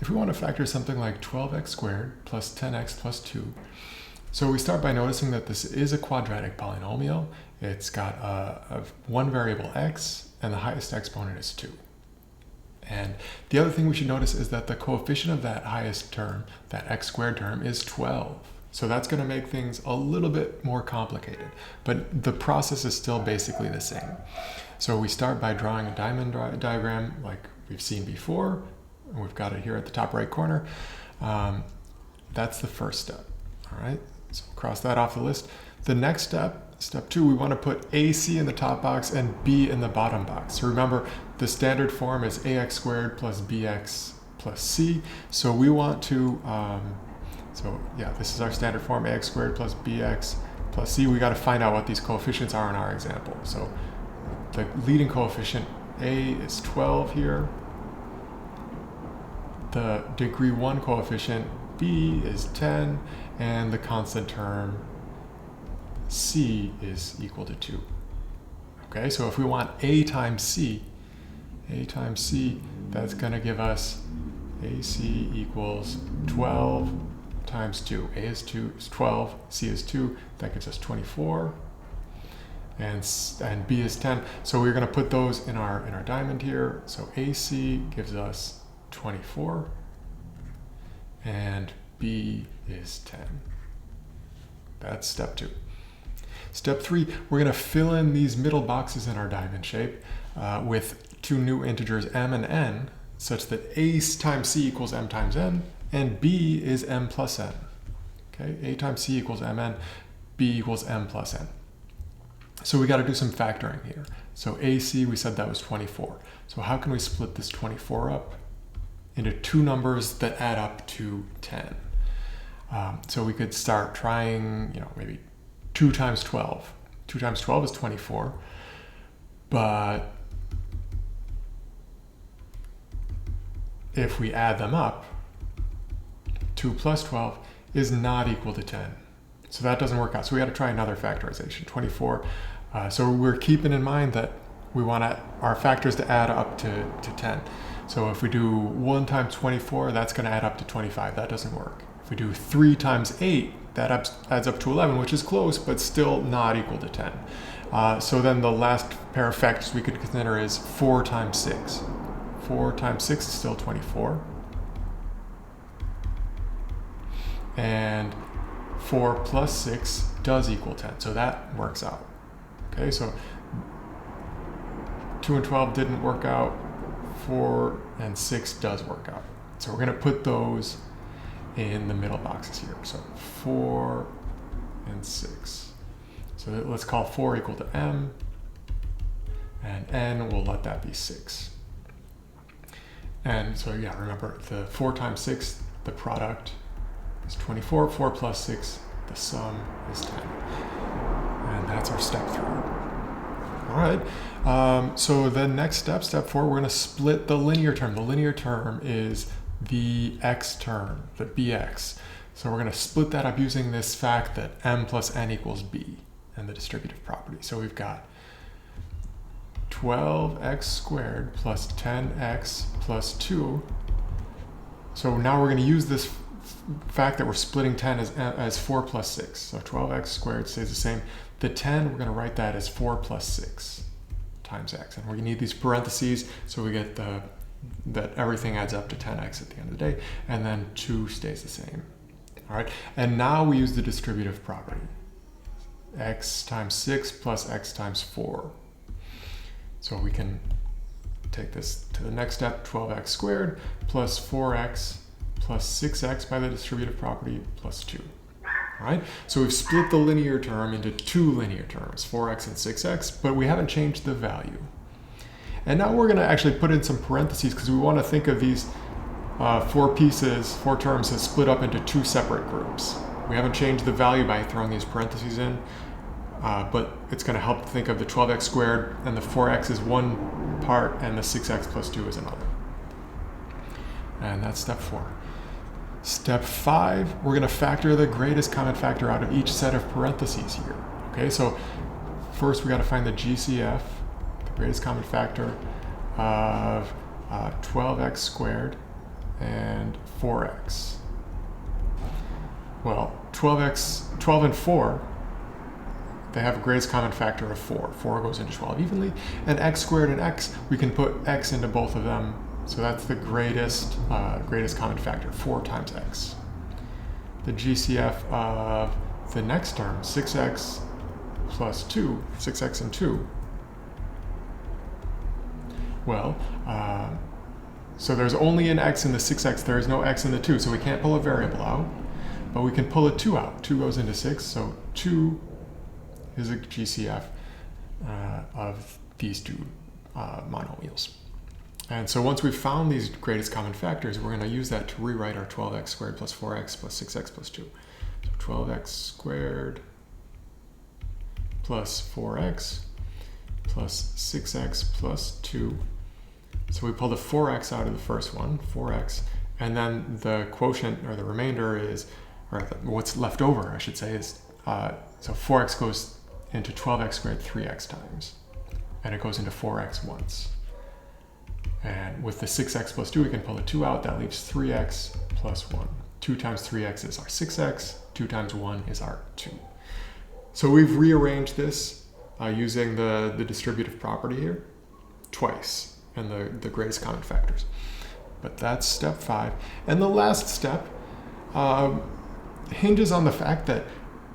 if we want to factor something like 12x squared plus 10x plus 2, so we start by noticing that this is a quadratic polynomial. It's got one variable x, and the highest exponent is 2. And the other thing we should notice is that the coefficient of that highest term, that x squared term, is 12. So that's going to make things a little bit more complicated, but the process is still basically the same. So we start by drawing a diamond diagram like we've seen before. We've got it here at the top right corner. That's the first step. All right, so cross that off the list. The next step, step 2, we want to put AC in the top box and B in the bottom box. So remember, the standard form is ax squared plus bx plus c. So we want to, this is our standard form, ax squared plus bx plus c. We got to find out what these coefficients are in our example. So the leading coefficient a is 12 here. The degree 1 coefficient b is 10, and the constant term c is equal to 2. Okay, so if we want a times c, that's going to give us AC equals 12 times 2. A is 2, is 12, C is 2, that gives us 24, and B is 10. So we're going to put those in our diamond here. So AC gives us 24, and B is 10. That's step 2. Step 3, we're going to fill in these middle boxes in our diamond shape with two new integers m and n, such that a times c equals m times n, and b is m plus n. Okay, a times c equals mn, b equals m plus n. So we got to do some factoring here. So AC, we said that was 24. So how can we split this 24 up into two numbers that add up to 10? So we could start trying, maybe 2 times 12. 2 times 12 is 24, but if we add them up, 2 plus 12 is not equal to 10. So that doesn't work out. So we got to try another factorization, 24. So we're keeping in mind that we want our factors to add up to 10. So if we do 1 times 24, that's going to add up to 25. That doesn't work. If we do 3 times 8, that adds up to 11, which is close, but still not equal to 10. So then the last pair of factors we could consider is 4 times 6. 4 times 6 is still 24. And 4 plus 6 does equal 10, so that works out. Okay, so 2 and 12 didn't work out, 4 and 6 does work out. So we're going to put those in the middle boxes here. So 4 and 6. So let's call 4 equal to m, and n, we'll let that be 6. And so yeah, remember the 4 times 6, the product is 24, 4 plus 6, the sum is 10. And that's our step 3. All right, so the next step, step 4, we're going to split the linear term. The linear term is the x term, the bx. So we're going to split that up using this fact that m plus n equals b and the distributive property. So we've got 12x squared plus 10x plus 2. So now we're going to use this fact that we're splitting 10 as 4 plus 6. So 12x squared stays the same. The 10, we're going to write that as 4 plus 6 times x. And we need these parentheses so we get that everything adds up to 10x at the end of the day. And then 2 stays the same. All right. And now we use the distributive property. X times 6 plus x times 4. So we can take this to the next step, 12x squared plus 4x plus 6x by the distributive property plus 2. All right, so we've split the linear term into two linear terms, 4x and 6x, but we haven't changed the value. And now we're going to actually put in some parentheses because we want to think of these 4 terms as split up into 2 separate groups. We haven't changed the value by throwing these parentheses in, but it's going to help to think of the 12x squared, and the 4x is one part, and the 6x plus 2 is another. And that's step 4. Step 5, we're going to factor the greatest common factor out of each set of parentheses here. Okay, so first we got to find the GCF, the greatest common factor of 12x squared and 4x. Well, 12 and 4, they have a greatest common factor of 4. 4 goes into 12 evenly. And x squared and x, we can put x into both of them. So that's the greatest common factor, 4 times x. The GCF of the next term, 6x plus 2, 6x and 2. Well, so there's only an x in the 6x, there is no x in the 2, so we can't pull a variable out. But we can pull a 2 out. 2 goes into 6, so 2 is a GCF of these two monomials. And so once we've found these greatest common factors, we're going to use that to rewrite our 12x squared plus 4x plus 6x plus 2. So 12x squared plus 4x plus 6x plus 2. So we pull the 4x out of the first one, 4x, and then the quotient, or the remainder is, or what's left over, I should say, is, so 4x goes into 12x squared 3x times, and it goes into 4x once. And with the 6x plus 2, we can pull a 2 out. That leaves 3x plus 1. 2 times 3x is our 6x. 2 times 1 is our 2. So we've rearranged this using the distributive property here twice, and the greatest common factors. But that's step 5. And the last step hinges on the fact that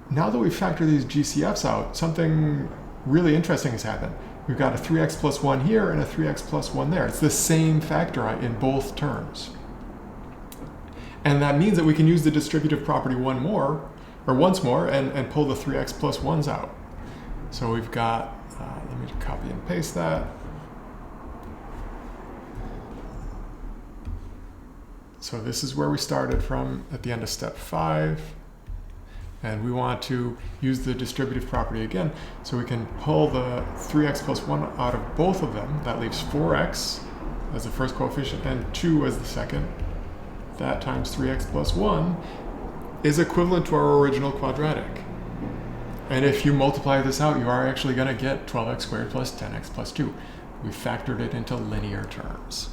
now that we factor these GCFs out, something really interesting has happened. We've got a 3x plus 1 here and a 3x plus 1 there. It's the same factor in both terms. And that means that we can use the distributive property once more, and pull the 3x plus 1s out. So we've got, let me copy and paste that. So this is where we started from at the end of step 5. And we want to use the distributive property again, so we can pull the 3x plus 1 out of both of them. That leaves 4x as the first coefficient and 2 as the second. That times 3x plus 1 is equivalent to our original quadratic. And if you multiply this out, you are actually going to get 12x squared plus 10x plus 2. We factored it into linear terms.